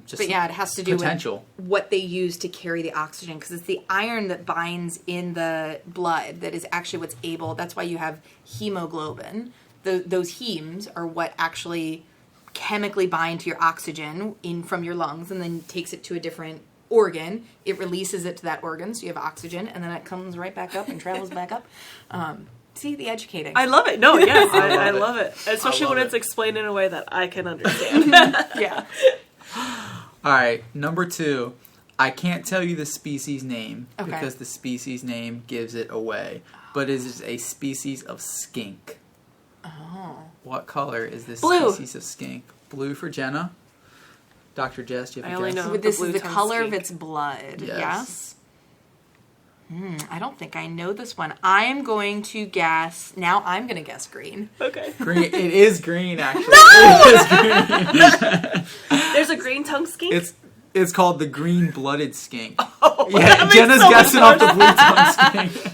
just But yeah, it has to do potential. with what they use to carry the oxygen because it's the iron that binds in the blood that is actually what's able. That's why you have hemoglobin. Those hemes are what actually chemically bind to your oxygen in from your lungs and then takes it to a different organ. It releases it to that organ, so you have oxygen, and then it comes right back up and travels back up. See, the educating. I love it. No, yes, I love love it. Especially when it's explained in a way that I can understand. Yeah. All right, number 2. I can't tell you the species name Okay. because the species name gives it away, but it is a species of skink. Oh. What color is this Blue. species of skink? Blue for Jenna. Dr. Jess, do you have I a only guess? know. But this The is the blue-tongued color of skink. its blood. Yes. Yes? I don't think I know this one. I am going to guess. Now I'm going to guess green. Okay. Green. It is green, actually. It is green. There's a green tongue skink? It's called the green-blooded skink. Oh, Yeah, that makes Jenna's so much guessing off the blue-tongued skink.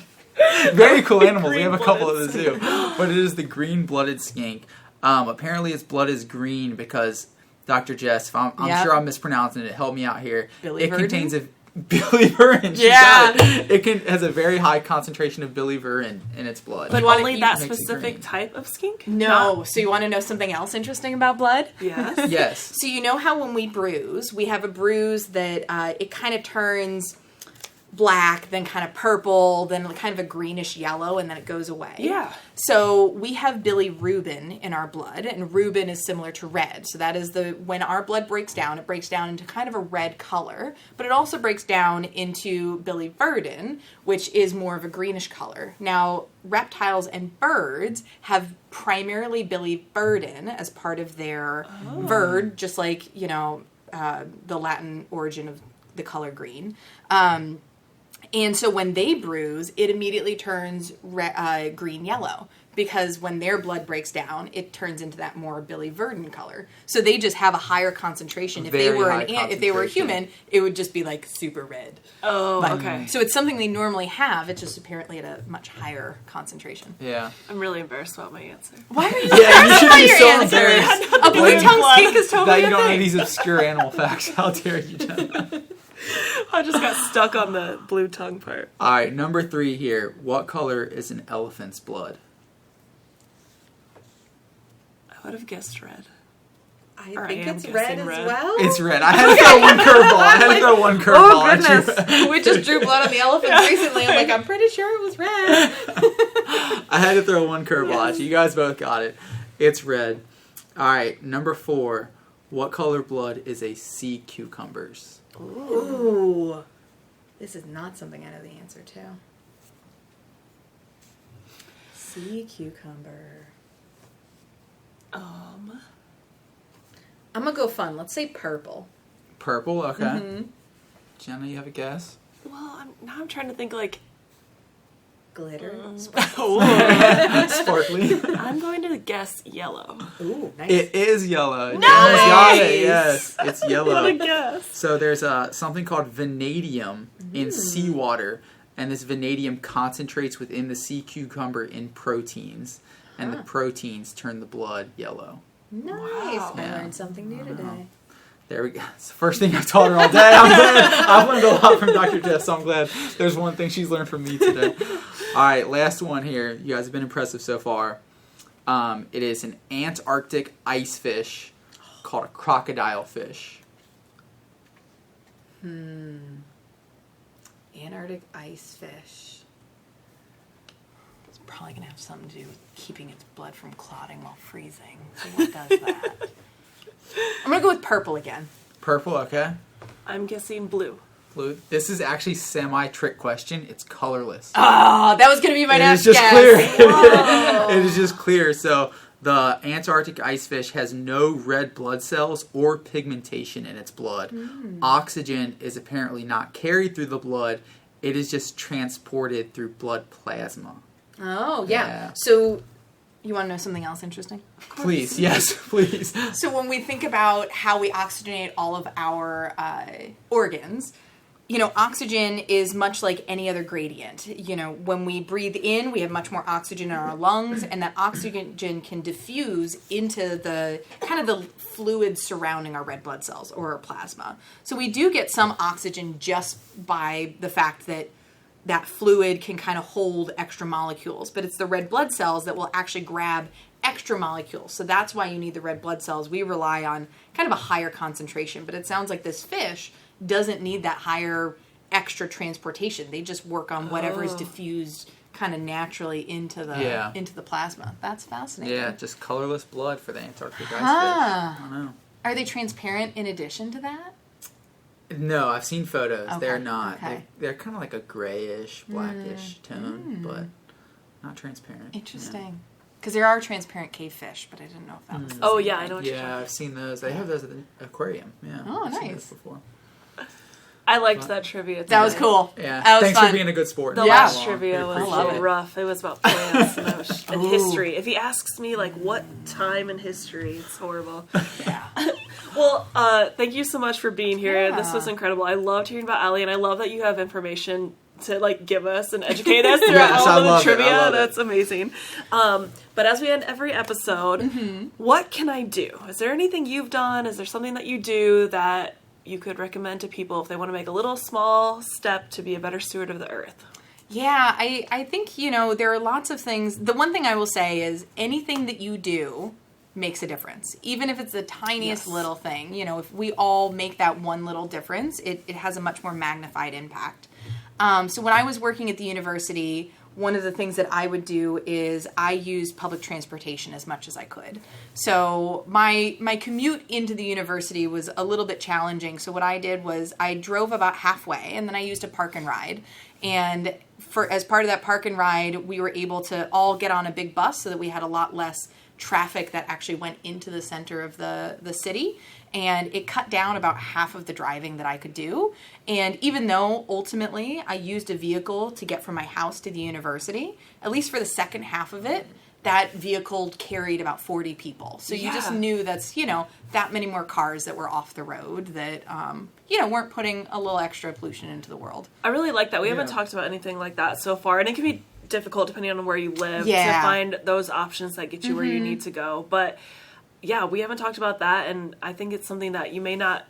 Very cool animals. We have a couple at the Green-blooded zoo. But it is the green-blooded skink. Apparently its blood is green because, Dr. Jess, if I'm Yep. sure I'm mispronouncing it, help me out here. Billy it Verdon? contains a biliverdin. She Yeah. got it. Has a very high concentration of biliverdin in its blood. But wanna only eat- that makes it specific green. type of skink? No. So you want to know something else interesting about blood? Yes. Yes. So you know how when we bruise, we have a bruise that it kind of turns black, then kind of purple, then kind of a greenish yellow, and then it goes away. Yeah. So we have bilirubin in our blood, and rubin is similar to red. So that is when our blood breaks down, it breaks down into kind of a red color, but it also breaks down into biliverdin, which is more of a greenish color. Now, reptiles and birds have primarily biliverdin as part of their verd, just like, the Latin origin of the color green. And so when they bruise, it immediately turns green-yellow because when their blood breaks down, it turns into that more biliverdin color. So they just have a higher concentration. If they Very were high if they were a concentration. human, it would just be like super red. Oh, But- okay. So it's something they normally have. It's just apparently at a much higher concentration. Yeah. I'm really embarrassed about my answer. Why are you Yeah, you should be your so answer? embarrassed A blue-tongued blood. skink is that totally you a don't know thing. these obscure animal facts. How dare you, Jenna? I just got stuck on the blue tongue part. All right, number 3 here. What color is an elephant's blood? I would have guessed red. I Or think I am it's guessing red as red. well. It's red. I had to throw one curveball. I had to throw one curveball Oh at you. goodness! We just drew blood on the elephants recently. I'm like, I'm pretty sure it was red. I had to throw one curveball at you. You guys both got it. It's red. All right, number 4. What color blood is a sea cucumber's? Ooh, this is not something I know the answer to. Sea cucumber. I'm gonna go fun. Let's say purple. Purple. Okay. Jenna, you have a guess? Well, now I'm trying to think like. Glitter. Sparkly. I'm going to guess yellow. Ooh, nice. It is yellow. Nice! Jenna's got it. Yes, it's What a yellow. guess. So there's something called vanadium in seawater, and this vanadium concentrates within the sea cucumber in proteins, and the proteins turn the blood yellow. Nice. Wow. I learned something new today. There we go. It's the first thing I've taught her all day. I'm glad. I've learned a lot from Dr. Jess, so I'm glad there's one thing she's learned from me today. All right, last one here. You guys have been impressive so far. It is an Antarctic ice fish called a crocodile fish. Antarctic ice fish. It's probably gonna have something to do with keeping its blood from clotting while freezing. So what does that? I'm going to go with purple again. Purple, okay. I'm guessing blue. Blue. This is actually semi-trick question. It's colorless. Oh, that was going to be my next It is just guess. clear. It is just clear. So the Antarctic icefish has no red blood cells or pigmentation in its blood. Oxygen is apparently not carried through the blood. It is just transported through blood plasma. Oh, yeah. So you want to know something else interesting? Please, yes, please. So when we think about how we oxygenate all of our organs, oxygen is much like any other gradient. When we breathe in, we have much more oxygen in our lungs, and that oxygen can diffuse into the kind of the fluid surrounding our red blood cells or our plasma. So we do get some oxygen just by the fact that that fluid can kind of hold extra molecules, but it's the red blood cells that will actually grab extra molecules. So that's why you need the red blood cells. We rely on kind of a higher concentration, but it sounds like this fish doesn't need that higher extra transportation. They just work on whatever is diffused kind of naturally into the plasma. That's fascinating. Yeah, just colorless blood for the Antarctic icefish. I don't know. Are they transparent in addition to that? No, I've seen photos. Okay, They're not. okay. They're kind of like a grayish, blackish tone, but not transparent. Interesting. Because there are transparent cave fish, but I didn't know if that was the Oh, same yeah, thing. I know what you're talking Yeah, I've seen those. They have those at the aquarium. Yeah. Oh, I've seen nice. those before. I liked that trivia. That was today. cool. Yeah. That was Thanks fun. for being a good sport. The and last following along. trivia We was appreciate it. rough. It was about plants and Ooh. history. If he asks me, like, what time in history, it's horrible. Yeah. Well, thank you so much for being here. Yeah. This was incredible. I loved hearing about Allie, and I love that you have information to, like, give us and educate us throughout Yes, all I of the love it. I trivia. love it. That's amazing. But as we end every episode, what can I do? Is there anything you've done? Is there something that you do that you could recommend to people if they want to make a little small step to be a better steward of the earth? Yeah, I think, there are lots of things. The one thing I will say is anything that you do makes a difference. Even if it's the tiniest little thing. If we all make that one little difference, it has a much more magnified impact. So when I was working at the university, one of the things that I would do is I used public transportation as much as I could. So my commute into the university was a little bit challenging. So what I did was I drove about halfway, and then I used a park and ride. And as part of that park and ride, we were able to all get on a big bus so that we had a lot less traffic that actually went into the center of the city. And it cut down about half of the driving that I could do. And even though ultimately I used a vehicle to get from my house to the university, at least for the second half of it, that vehicle carried about 40 people. So you just knew that's, that many more cars that were off the road that, weren't putting a little extra pollution into the world. I really like that. We haven't talked about anything like that so far, and it can be difficult depending on where you live to find those options that get you where you need to go. But yeah, we haven't talked about that, and I think it's something that you may not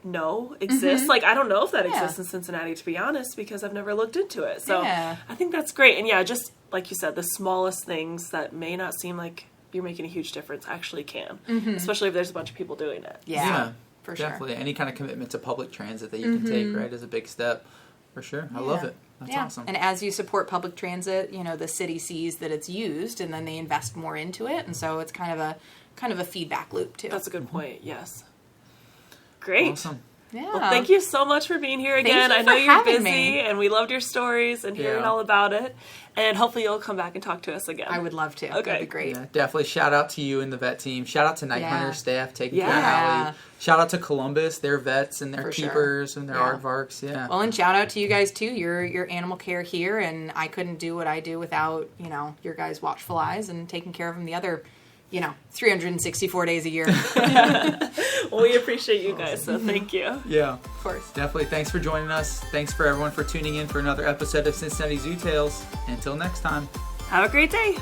know exists. Like, I don't know if that exists in Cincinnati, to be honest, because I've never looked into it. So I think that's great. And yeah, just like you said, the smallest things that may not seem like you're making a huge difference actually can, especially if there's a bunch of people doing it. Yeah, for sure. Definitely. Any kind of commitment to public transit that you can take, right, is a big step. For sure. I love it. That's awesome. And as you support public transit, the city sees that it's used, and then they invest more into it. And so it's kind of a feedback loop too. That's a good point. Yes. Great. Awesome. Yeah. Well, thank you so much for being here again. you I know for you're having busy, me. and we loved your stories and hearing all about it. And hopefully you'll come back and talk to us again. I would love to. Okay. That'd be great. Yeah, definitely shout out to you and the vet team. Shout out to Night Hunter staff taking care of Yeah. Allie. Shout out to Columbus, their vets and their For sure. keepers and their Yeah. aardvarks. Yeah. Well, and shout out to you guys too. Your animal care here, and I couldn't do what I do without your guys' watchful eyes and taking care of them the other 364 days a year. Well, we appreciate you guys, so thank you. Yeah. Of course. Definitely. Thanks for joining us. Thanks for everyone for tuning in for another episode of Cincinnati Zoo Tales. Until next time. Have a great day.